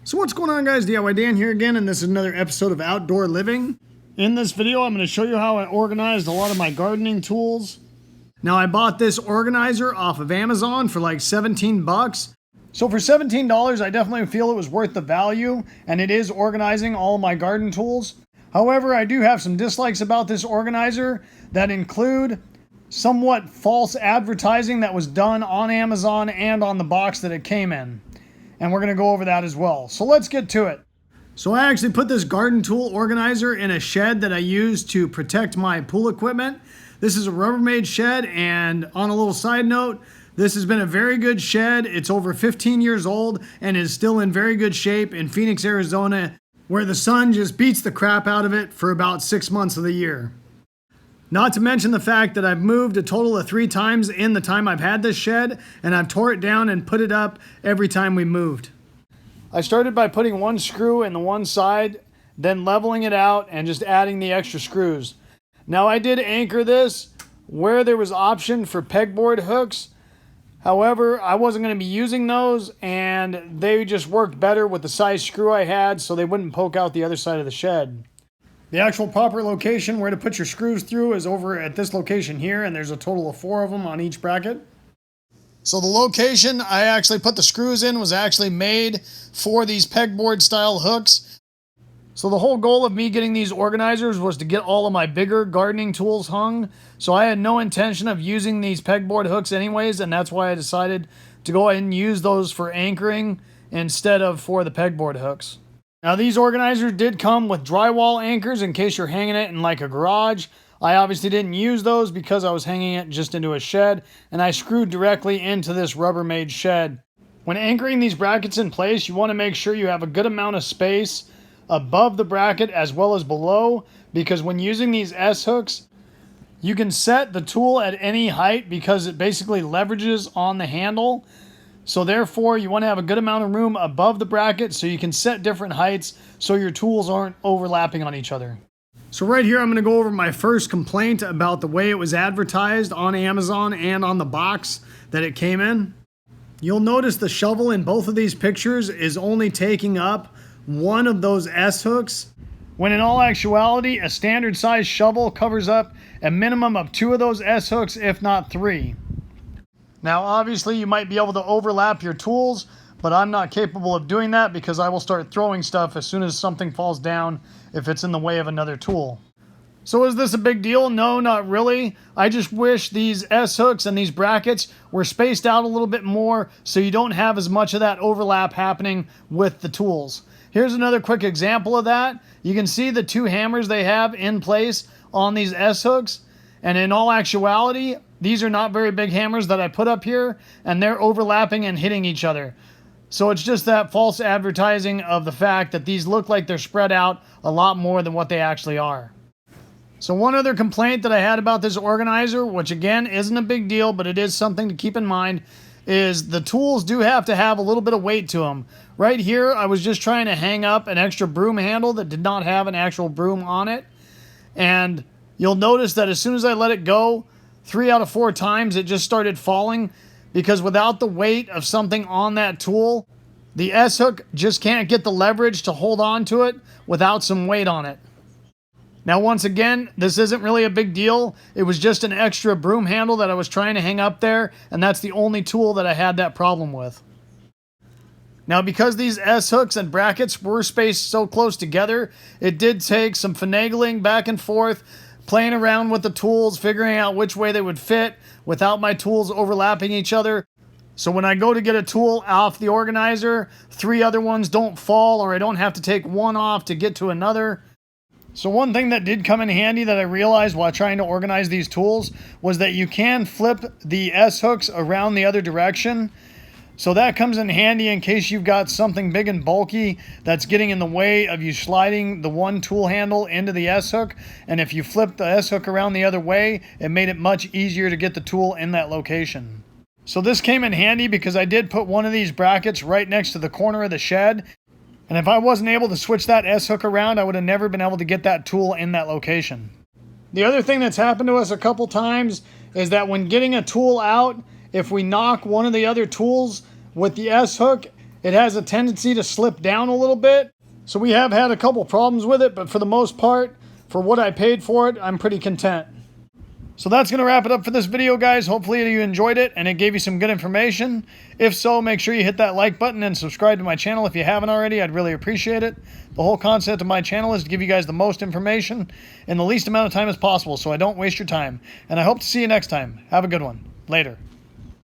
So what's going on, guys? DIY Dan here again, and this is another episode of Outdoor Living. In this video, I'm going to show you how I organized a lot of my gardening tools. Now, I bought this organizer off of Amazon for like 17 bucks. So for $17, I definitely feel it was worth the value, and it is organizing all of my garden tools. However, I do have some dislikes about this organizer that include somewhat false advertising that was done on Amazon and on the box that it came in. And we're going to go over that as well. So let's get to it. So I actually put this garden tool organizer in a shed that I use to protect my pool equipment. This is a Rubbermaid shed, and on a little side note, this has been a very good shed. It's over 15 years old and is still in very good shape in Phoenix, Arizona, where the sun just beats the crap out of it for about 6 months of the year. Not to mention the fact that I've moved a total of 3 times in the time I've had this shed, and I've tore it down and put it up every time we moved. I started by putting one screw in the one side, then leveling it out and just adding the extra screws. Now, I did anchor this where there was option for pegboard hooks. However, I wasn't going to be using those, and they just worked better with the size screw I had, so they wouldn't poke out the other side of the shed. The actual proper location where to put your screws through is over at this location here, and there's a total of 4 of them on each bracket. So the location I actually put the screws in was actually made for these pegboard style hooks. So the whole goal of me getting these organizers was to get all of my bigger gardening tools hung. So I had no intention of using these pegboard hooks anyways, and that's why I decided to go ahead and use those for anchoring instead of for the pegboard hooks. Now, these organizers did come with drywall anchors in case you're hanging it in like a garage. I obviously didn't use those because I was hanging it just into a shed, and I screwed directly into this Rubbermaid shed. When anchoring these brackets in place, you want to make sure you have a good amount of space above the bracket as well as below, because when using these S-hooks, you can set the tool at any height because it basically leverages on the handle. So therefore, you want to have a good amount of room above the bracket so you can set different heights so your tools aren't overlapping on each other. So right here, I'm going to go over my first complaint about the way it was advertised on Amazon and on the box that it came in. You'll notice the shovel in both of these pictures is only taking up one of those S-hooks, when in all actuality, a standard size shovel covers up a minimum of 2 of those S-hooks, if not 3. Now, obviously, you might be able to overlap your tools, but I'm not capable of doing that because I will start throwing stuff as soon as something falls down if it's in the way of another tool. So is this a big deal? No, not really. I just wish these S-hooks and these brackets were spaced out a little bit more so you don't have as much of that overlap happening with the tools. Here's another quick example of that. You can see the 2 hammers they have in place on these S-hooks, and in all actuality, these are not very big hammers that I put up here, and they're overlapping and hitting each other. So it's just that false advertising of the fact that these look like they're spread out a lot more than what they actually are. So one other complaint that I had about this organizer, which again isn't a big deal, but it is something to keep in mind, is the tools do have to have a little bit of weight to them. Right here, I was just trying to hang up an extra broom handle that did not have an actual broom on it. And you'll notice that as soon as I let it go, 3 out of 4 times it just started falling, because without the weight of something on that tool, the S-hook just can't get the leverage to hold on to it without some weight on it. Now, once again, this isn't really a big deal. It was just an extra broom handle that I was trying to hang up there, and that's the only tool that I had that problem with. Now, because these S-hooks and brackets were spaced so close together, it did take some finagling back and forth, playing around with the tools, figuring out which way they would fit without my tools overlapping each other. So when I go to get a tool off the organizer, 3 other ones don't fall, or I don't have to take one off to get to another. So one thing that did come in handy that I realized while trying to organize these tools was that you can flip the S-hooks around the other direction. So that comes in handy in case you've got something big and bulky that's getting in the way of you sliding the one tool handle into the S-hook. And if you flip the S-hook around the other way, it made it much easier to get the tool in that location. So this came in handy because I did put one of these brackets right next to the corner of the shed. And if I wasn't able to switch that S-hook around, I would have never been able to get that tool in that location. The other thing that's happened to us a couple times is that when getting a tool out, if we knock one of the other tools with the S-hook, it has a tendency to slip down a little bit. So we have had a couple problems with it, but for the most part, for what I paid for it, I'm pretty content. So that's going to wrap it up for this video, guys. Hopefully you enjoyed it and it gave you some good information. If so, make sure you hit that like button and subscribe to my channel if you haven't already. I'd really appreciate it. The whole concept of my channel is to give you guys the most information in the least amount of time as possible so I don't waste your time. And I hope to see you next time. Have a good one. Later.